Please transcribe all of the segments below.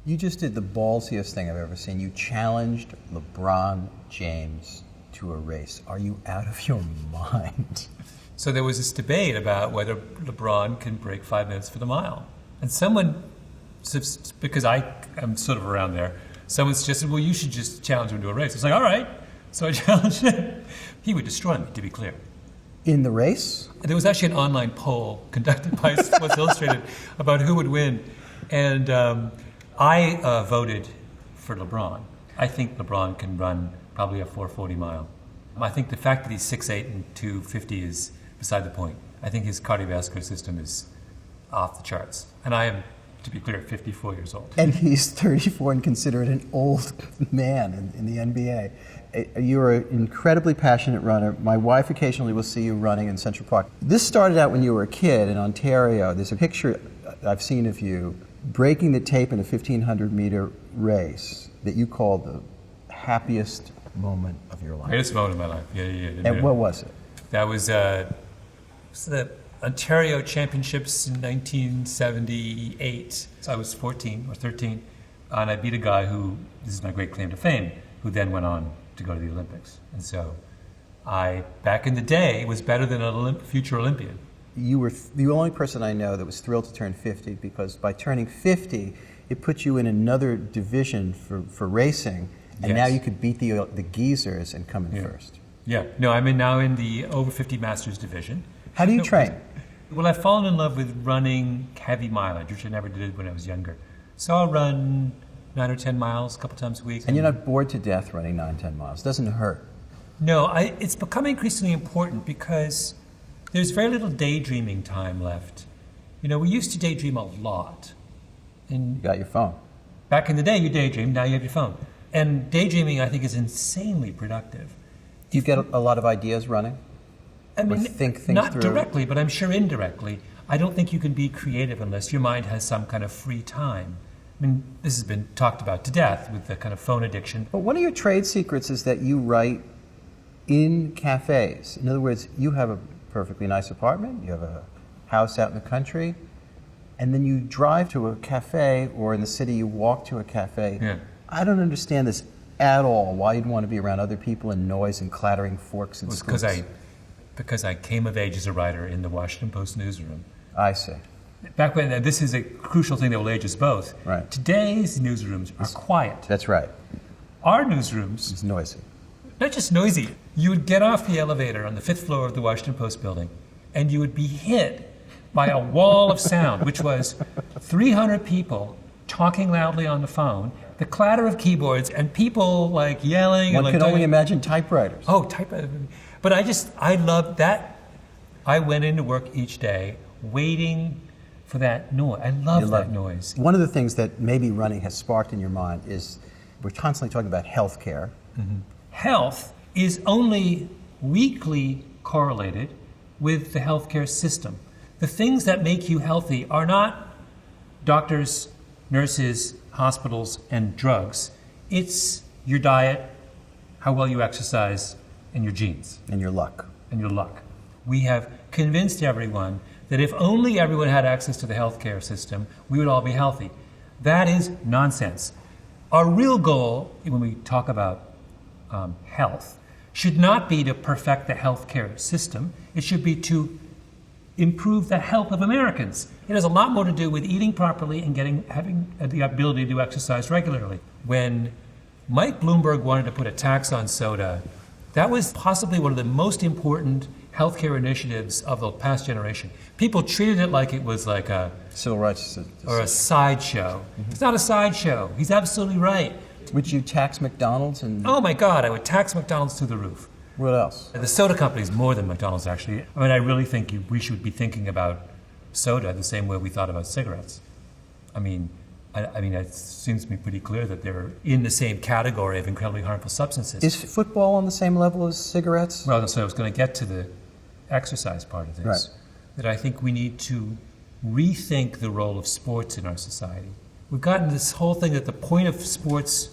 You just did the ballsiest thing I've ever seen. You challenged LeBron James to a race. Are you out of your mind? So there was this debate about whether LeBron can break 5 minutes for the mile. And someone, because I am sort of around there, someone suggested, well, you should just challenge him to a race. I was like, all right. So I challenged him. He would destroy me, to be clear. In the race? There was actually an online poll conducted by Sports Illustrated about who would win. And I voted for LeBron. I think LeBron can run probably a 4:40 mile. I think the fact that he's 6'8" and 250 is beside the point. I think his cardiovascular system is off the charts. And I am, to be clear, 54 years old. And he's 34 and considered an old man in the N.B.A. You're an incredibly passionate runner. My wife occasionally will see you running in Central Park. This started out when you were a kid in Ontario. There's a picture I've seen of you breaking the tape in a 1,500-meter race that you called the happiest moment of your life. Greatest moment of my life, yeah. And what was it? That was the Ontario Championships in 1978. So I was 14 or 13, and I beat a guy who, this is my great claim to fame, who then went on to go to the Olympics. And so I, back in the day, was better than a future Olympian. You were the only person I know that was thrilled to turn 50, because by turning 50, it put you in another division for racing, and yes. now you could beat the geezers and come in first. Yeah. No, I'm now in the over 50 Masters division. How do you train? Well, I've fallen in love with running heavy mileage, which I never did when I was younger. So I'll run 9 or 10 miles a couple times a week. And you're not bored to death running 9, 10 miles. It doesn't hurt. No, it's become increasingly important because there's very little daydreaming time left. You know, we used to daydream a lot. And you got your phone. Back in the day, you daydreamed, now you have your phone. And daydreaming, I think, is insanely productive. Do you get a lot of ideas running? I mean, think things not through? directly, but I'm sure indirectly. I don't think you can be creative unless your mind has some kind of free time. I mean, this has been talked about to death with the kind of phone addiction. But one of your trade secrets is that you write in cafes. In other words, you have a perfectly nice apartment, you have a house out in the country, and then you drive to a cafe, or in the city you walk to a cafe. Yeah. I don't understand this at all, why you'd want to be around other people and noise and clattering forks and spoons. Because I came of age as a writer in the Washington Post newsroom. I see. Back when, this is a crucial thing that will age us both. Right. Today's newsrooms are quiet. That's right. Our newsrooms... It's noisy. Not just noisy. You would get off the elevator on the 5th floor of the Washington Post building, and you would be hit by a wall of sound, which was 300 people talking loudly on the phone, the clatter of keyboards, and people like yelling. One and can only imagine typewriters. Oh, typewriters. But I loved that. I went into work each day waiting for that noise. I love that noise. One of the things that maybe running has sparked in your mind is we're constantly talking about health care. Mm-hmm. Health is only weakly correlated with the healthcare system. The things that make you healthy are not doctors, nurses, hospitals, and drugs. It's your diet, how well you exercise, and your genes. And your luck. And your luck. We have convinced everyone that if only everyone had access to the healthcare system, we would all be healthy. That is nonsense. Our real goal, when we talk about health, should not be to perfect the healthcare system. It should be to improve the health of Americans. It has a lot more to do with eating properly and having the ability to exercise regularly. When Mike Bloomberg wanted to put a tax on soda, that was possibly one of the most important healthcare initiatives of the past generation. People treated it like it was like a civil rights or a sideshow. Mm-hmm. It's not a sideshow. He's absolutely right. Would you tax McDonald's? Oh my God, I would tax McDonald's through the roof. What else? The soda companies more than McDonald's, actually. I mean, I really think we should be thinking about soda the same way we thought about cigarettes. I mean, it seems to me pretty clear that they're in the same category of incredibly harmful substances. Is football on the same level as cigarettes? Well, so I was going to get to the exercise part of this. Right. That I think we need to rethink the role of sports in our society. We've gotten this whole thing that the point of sports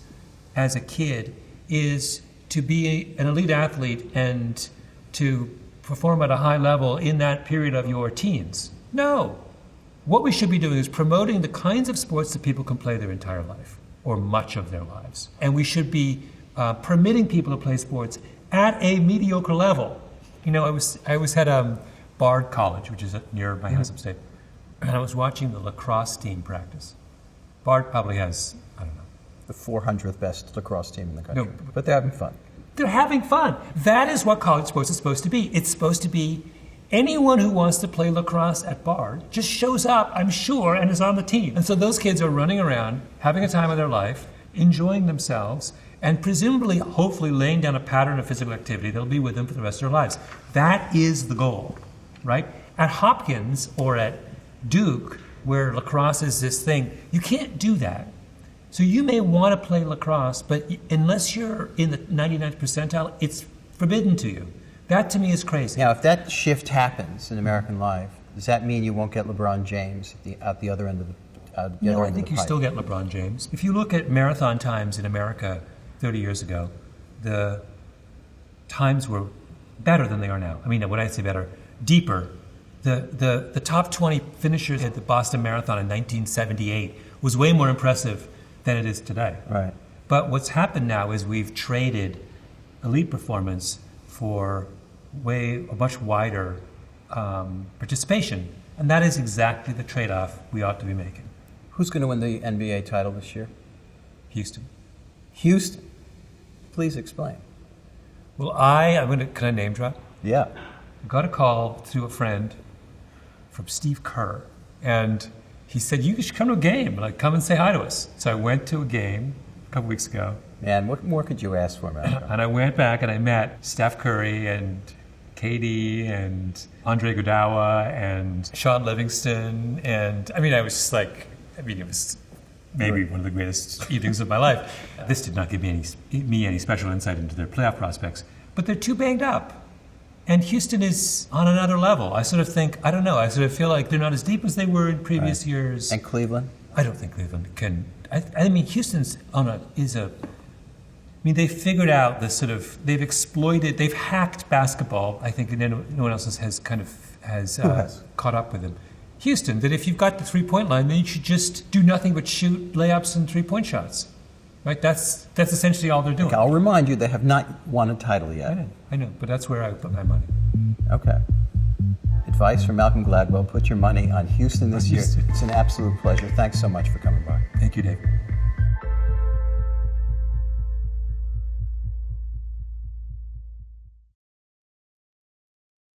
as a kid is to be an elite athlete and to perform at a high level in that period of your teens. No. What we should be doing is promoting the kinds of sports that people can play their entire life, or much of their lives. And we should be permitting people to play sports at a mediocre level. You know, I was at Bard College, which is near my house upstate, and I was watching the lacrosse team practice. Bard probably has, I don't know, The 400th best lacrosse team in the country. No. But they're having fun. They're having fun. That is what college sports is supposed to be. It's supposed to be anyone who wants to play lacrosse at Bard just shows up, I'm sure, and is on the team. And so those kids are running around, having a time of their life, enjoying themselves, and presumably, hopefully, laying down a pattern of physical activity that'll be with them for the rest of their lives. That is the goal, right? At Hopkins or at Duke, where lacrosse is this thing, you can't do that. So you may want to play lacrosse, but unless you're in the 99th percentile, it's forbidden to you. That to me is crazy. Now, if that shift happens in American life, does that mean you won't get LeBron James at the other end of the No, I think you still get LeBron James. If you look at marathon times in America 30 years ago, the times were better than they are now. I mean, when I say better, deeper. The top 20 finishers at the Boston Marathon in 1978 was way more impressive than it is today. Right. But what's happened now is we've traded elite performance for a much wider participation. And that is exactly the trade-off we ought to be making. Who's going to win the N.B.A. title this year? Houston. Houston. Please explain. Well, can I name drop? Yeah. I got a call through a friend from Steve Kerr, and he said, you should come to a game, like come and say hi to us. So I went to a game a couple weeks ago. Man, what more could you ask for, man? And I went back and I met Steph Curry and KD and Andre Iguodala and Sean Livingston. And I mean, I was just like, it was maybe one of the greatest evenings of my life. This did not give me any special insight into their playoff prospects, but they're too banged up. And Houston is on another level. I sort of think, I don't know, I sort of feel like they're not as deep as they were in previous years. And Cleveland? I don't think Cleveland can. I mean, Houston's they figured out they've exploited, they've hacked basketball. I think no one else has caught up with them. Houston, that if you've got the three-point line, then you should just do nothing but shoot layups and three-point shots. Right? That's essentially all they're doing. Okay, I'll remind you, they have not won a title yet. I know, but that's where I put my money. Okay. Advice from Malcolm Gladwell, put your money on Houston this year. It's an absolute pleasure. Thanks so much for coming by. Thank you, David.